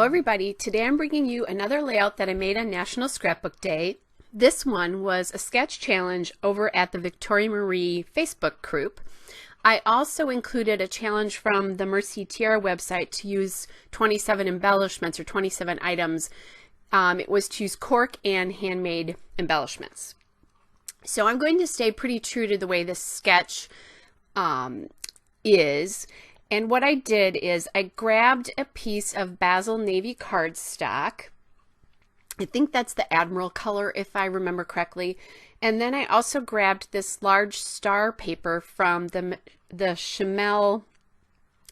everybody, today I'm bringing you another layout that I made on National Scrapbook Day. This one was a sketch challenge over at the Victoria Marie Facebook group. I also included a challenge from the Mercy Tiara website to use 27 embellishments or 27 items. It was to use cork and handmade embellishments. So I'm going to stay pretty true to the way this sketch is. And what I did is I grabbed a piece of Basil Navy cardstock. I think that's the Admiral color if I remember correctly. And then I also grabbed this large star paper from the Chamel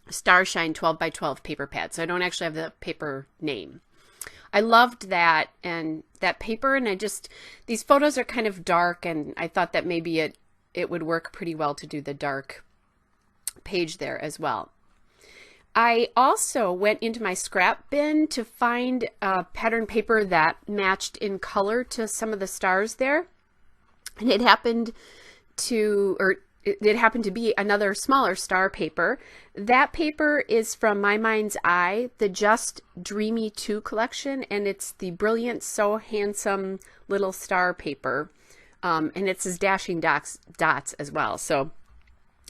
Starshine 12 by 12 paper pad. So I don't actually have the paper name. I loved that and that paper, and these photos are kind of dark, and I thought that maybe it would work pretty well to do the dark page there as well. I also went into my scrap bin to find a pattern paper that matched in color to some of the stars there, and it happened to be another smaller star paper. That paper is from My Mind's Eye, the Just Dreamy 2 collection, and it's the Brilliant So Handsome Little Star paper, and it's his dashing dots as well. So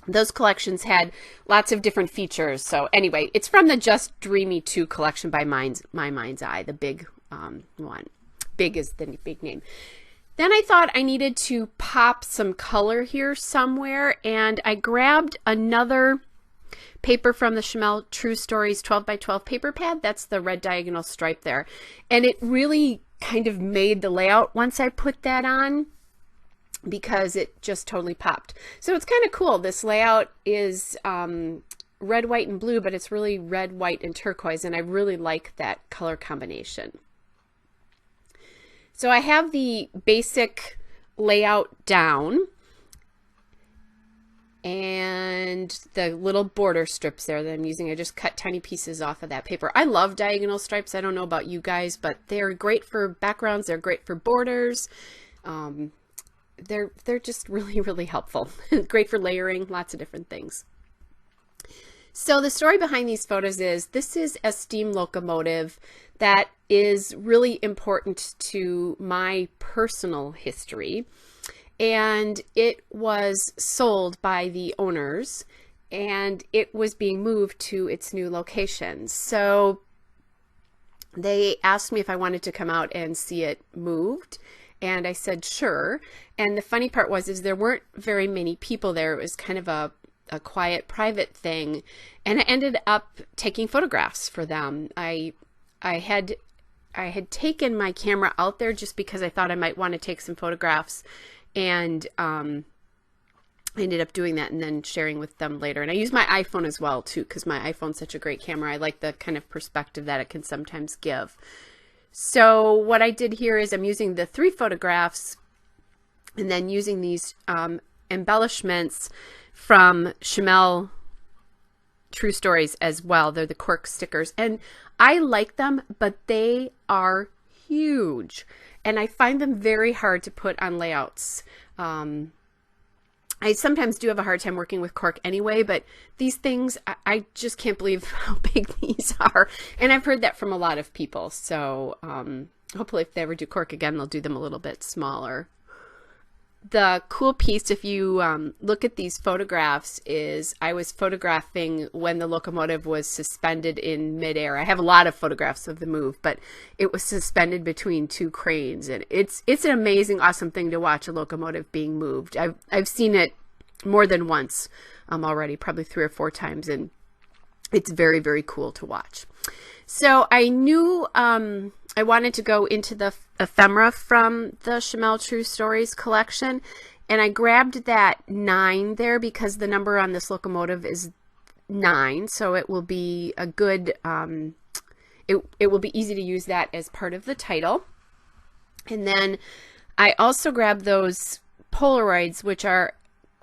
those collections had lots of different features. So anyway, it's from the Just Dreamy 2 collection by My Mind's Eye, the big one. Big is the big name. Then I thought I needed to pop some color here somewhere, and I grabbed another paper from the Chamel True Stories 12 by 12 paper pad. That's the red diagonal stripe there. And it really kind of made the layout once I put that on, because it just totally popped. So it's kind of cool. This layout is red, white, and blue, but it's really red, white, and turquoise, and I really like that color combination. So I have the basic layout down, and the little border strips there that I'm using, I just cut tiny pieces off of that paper. I love diagonal stripes. I don't know about you guys, but they're great for backgrounds. They're great for borders. They're just really, really helpful. Great for layering, lots of different things. So the story behind these photos is this is a steam locomotive that is really important to my personal history, and it was sold by the owners, and it was being moved to its new location. So they asked me if I wanted to come out and see it moved, and I said sure. And the funny part was there weren't very many people there. It was kind of a quiet, private thing, and I ended up taking photographs for them. I had taken my camera out there just because I thought I might want to take some photographs, and I ended up doing that and then sharing with them later. And I used my iPhone as well too, because my iPhone's such a great camera. I like the kind of perspective that it can sometimes give. So what I did here is I'm using the 3 photographs and then using these embellishments from Chamel True Stories as well. They're the cork stickers, and I like them, but they are huge, and I find them very hard to put on layouts. I sometimes do have a hard time working with cork anyway, but these things, I just can't believe how big these are, and I've heard that from a lot of people. So hopefully if they ever do cork again, they'll do them a little bit smaller. The cool piece, if you look at these photographs, is I was photographing when the locomotive was suspended in midair. I have a lot of photographs of the move, but it was suspended between 2 cranes, and it's an amazing, awesome thing to watch a locomotive being moved. I've seen it more than once already, probably 3 or 4 times, and it's very, very cool to watch. So I knew I wanted to go into the ephemera from the Chamel True Stories collection, and I grabbed that 9 there because the number on this locomotive is 9, so it will be a good, it will be easy to use that as part of the title. And then I also grabbed those Polaroids, which are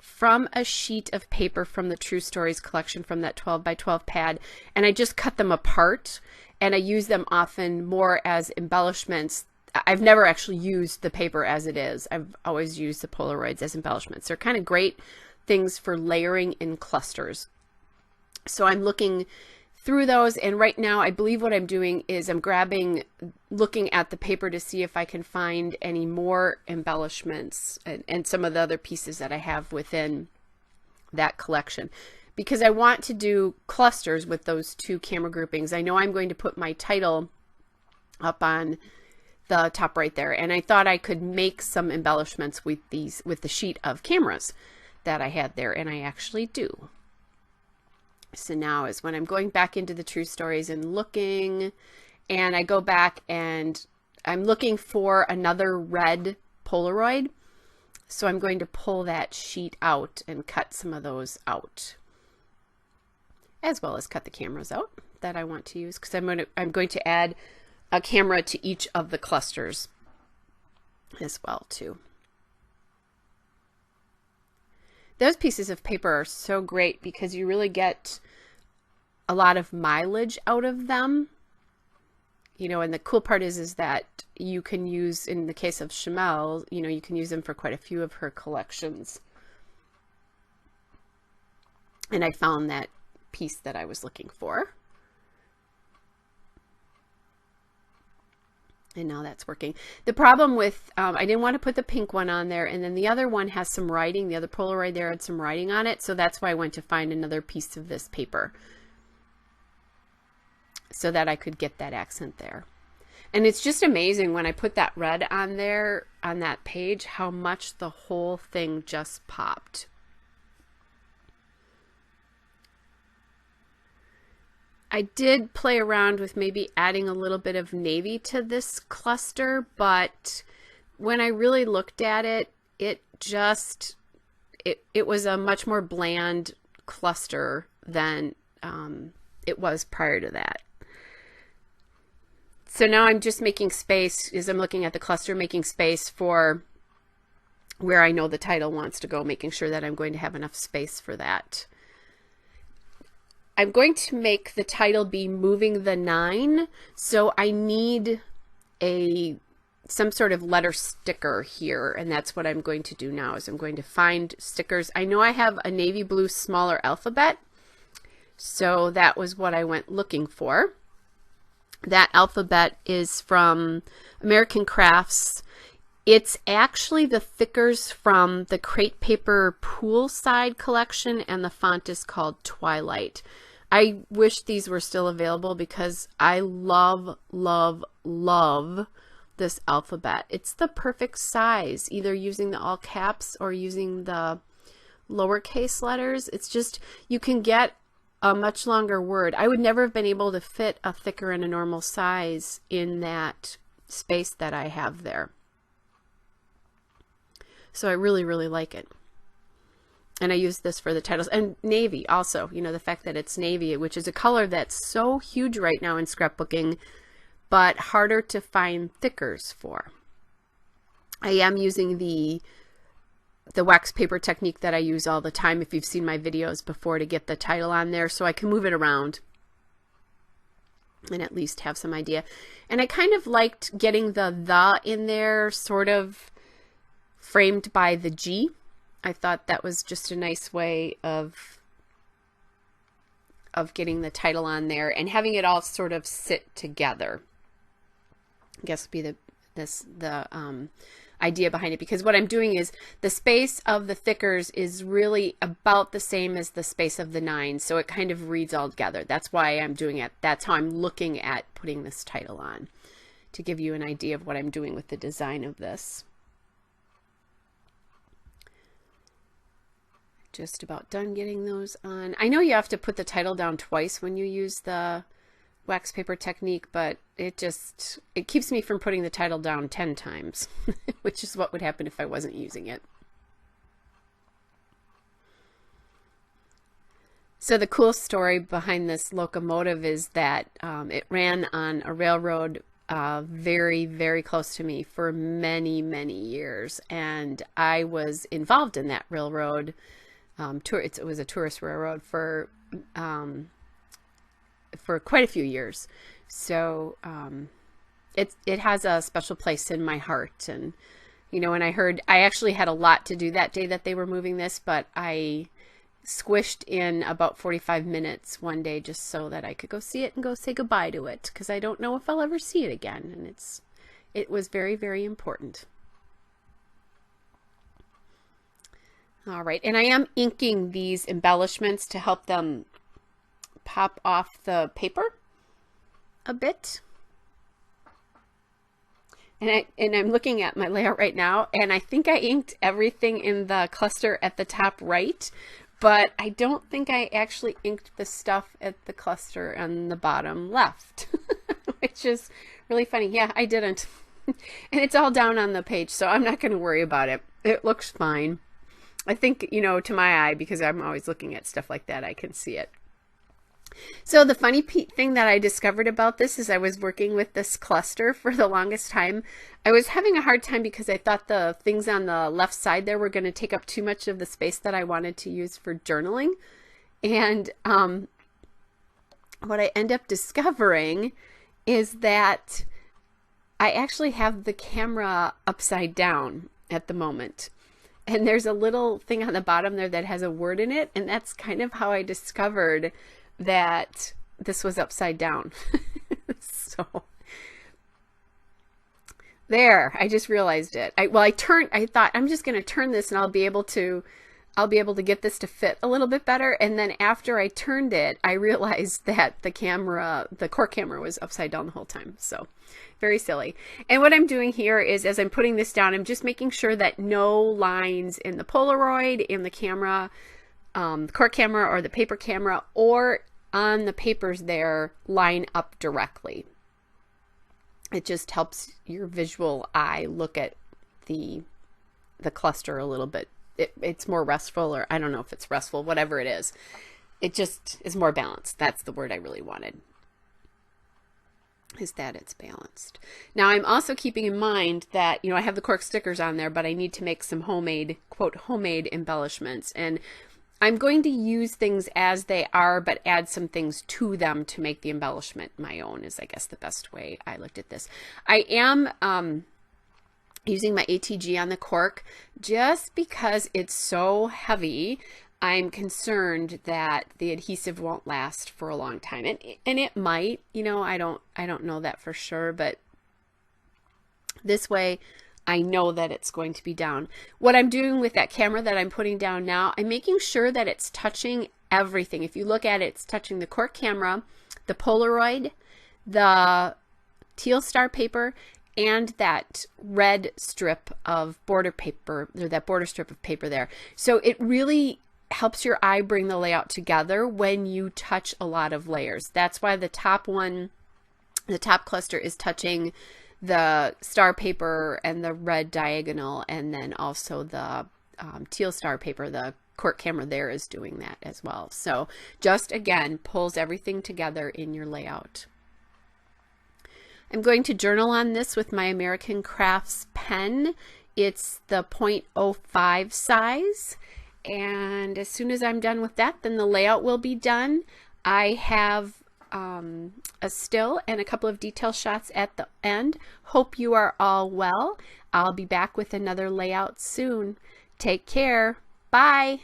from a sheet of paper from the True Stories collection from that 12 by 12 pad, and I just cut them apart, and I use them often more as embellishments. I've never actually used the paper as it is. I've always used the Polaroids as embellishments. They're kind of great things for layering in clusters. So I'm looking through those, and right now I believe what I'm doing is I'm looking at the paper to see if I can find any more embellishments and some of the other pieces that I have within that collection, because I want to do clusters with those two camera groupings. I know I'm going to put my title up on the top right there, and I thought I could make some embellishments with the sheet of cameras that I had there, and I actually do. So now is when I'm going back into the True Stories and looking, and I go back and I'm looking for another red Polaroid. So I'm going to pull that sheet out and cut some of those out, as well as cut the cameras out that I want to use, because I'm going to add a camera to each of the clusters as well too. Those pieces of paper are so great because you really get a lot of mileage out of them. You know, and the cool part is that you can use, in the case of Shamel, you know, you can use them for quite a few of her collections. And I found that piece that I was looking for. And now that's working. The problem with, I didn't want to put the pink one on there, and then the other one has some writing. The other Polaroid there had some writing on it, so that's why I went to find another piece of this paper so that I could get that accent there. And it's just amazing when I put that red on there, on that page, how much the whole thing just popped. I did play around with maybe adding a little bit of navy to this cluster, but when I really looked at it, it was a much more bland cluster than it was prior to that. So now I'm just making space, as I'm looking at the cluster, making space for where I know the title wants to go, making sure that I'm going to have enough space for that. I'm going to make the title be Moving the 9, so I need some sort of letter sticker here, and that's what I'm going to do now, is I'm going to find stickers. I know I have a navy blue smaller alphabet, so that was what I went looking for. That alphabet is from American Crafts. It's actually the thickers from the Crate Paper Poolside collection, and the font is called Twilight. I wish these were still available because I love, love, love this alphabet. It's the perfect size, either using the all caps or using the lowercase letters. It's just, you can get a much longer word. I would never have been able to fit a thicker and a normal size in that space that I have there. So I really, really like it. And I use this for the titles. And navy also, you know, the fact that it's navy, which is a color that's so huge right now in scrapbooking, but harder to find thickers for. I am using the wax paper technique that I use all the time, if you've seen my videos before, to get the title on there so I can move it around and at least have some idea. And I kind of liked getting the in there, sort of framed by the G. I thought that was just a nice way of getting the title on there and having it all sort of sit together. I guess would be the idea behind it, because what I'm doing is the space of the thickers is really about the same as the space of the 9, so it kind of reads all together. That's why I'm doing it. That's how I'm looking at putting this title on, to give you an idea of what I'm doing with the design of this. Just about done getting those on. I know you have to put the title down twice when you use the wax paper technique, but it keeps me from putting the title down 10 times, which is what would happen if I wasn't using it. So the cool story behind this locomotive is that it ran on a railroad very, very close to me for many, many years, and I was involved in that railroad. It was a tourist railroad for quite a few years, so it has a special place in my heart. And you know, when I actually had a lot to do that day that they were moving this, but I squished in about 45 minutes one day just so that I could go see it and go say goodbye to it, because I don't know if I'll ever see it again, and it was very, very important. All right, and I am inking these embellishments to help them pop off the paper a bit. And I'm looking at my layout right now, and I think I inked everything in the cluster at the top right, but I don't think I actually inked the stuff at the cluster on the bottom left, which is really funny. Yeah, I didn't. And it's all down on the page, so I'm not going to worry about it. It looks fine. I think, you know, to my eye, because I'm always looking at stuff like that, I can see it. So the funny thing that I discovered about this is I was working with this cluster for the longest time. I was having a hard time because I thought the things on the left side there were going to take up too much of the space that I wanted to use for journaling. And what I end up discovering is that I actually have the camera upside down at the moment. And there's a little thing on the bottom there that has a word in it, and that's kind of how I discovered that this was upside down. So there, I just realized it. I thought I'm just going to turn this and I'll be able to get this to fit a little bit better. And then after I turned it, I realized that the cork camera was upside down the whole time. So very silly. And what I'm doing here is, as I'm putting this down, I'm just making sure that no lines in the Polaroid, in the camera, the cork camera or the paper camera, or on the papers there line up directly. It just helps your visual eye look at the cluster a little bit. It's more restful, or I don't know if it's restful, whatever it is. It just is more balanced. That's the word I really wanted, is that it's balanced. Now I'm also keeping in mind that, you know, I have the cork stickers on there, but I need to make some homemade, quote, homemade embellishments. And I'm going to use things as they are, but add some things to them to make the embellishment my own, is I guess the best way I looked at this. I am using my ATG on the cork just because it's so heavy. I'm concerned that the adhesive won't last for a long time, and it might, you know, I don't know that for sure, but this way I know that it's going to be down. What I'm doing with that camera that I'm putting down now, I'm making sure that it's touching everything. If you look at it, it's touching the cork camera, the Polaroid, the teal star paper, and that red strip of border paper, or that border strip of paper there. So it really helps your eye bring the layout together when you touch a lot of layers. That's why the top one, the top cluster, is touching the star paper and the red diagonal, and then also the teal star paper. The cork camera there is doing that as well. So just, again, pulls everything together in your layout. I'm going to journal on this with my American Crafts pen. It's the 0.05 size. And as soon as I'm done with that, then the layout will be done. I have a still and a couple of detail shots at the end. Hope you are all well. I'll be back with another layout soon. Take care. Bye.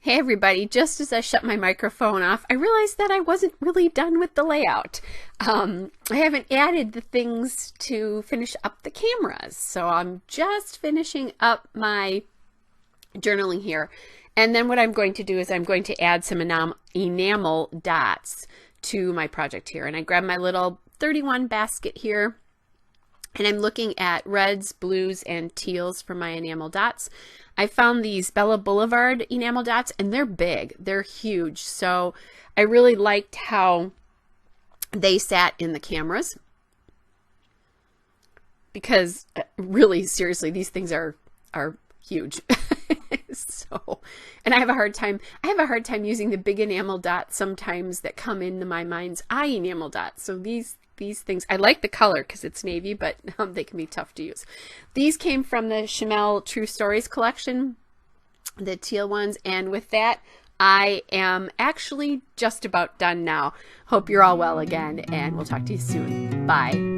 Hey everybody, just as I shut my microphone off, I realized that I wasn't really done with the layout. I haven't added the things to finish up the cameras, so I'm just finishing up my journaling here. And then what I'm going to do is I'm going to add some enamel dots to my project here. And I grabbed my little 31 basket here, and I'm looking at reds, blues, and teals for my enamel dots. I found these Bella Boulevard enamel dots, and they're big. They're huge. So I really liked how they sat in the cameras, because really, seriously, these things are huge. So, and I have a hard time using the big enamel dots sometimes that come into my mind's eye enamel dots. So these things, I like the color because it's navy, but they can be tough to use. These came from the Chamel True Stories collection, the teal ones. And with that, I am actually just about done now. Hope you're all well again, and we'll talk to you soon. Bye.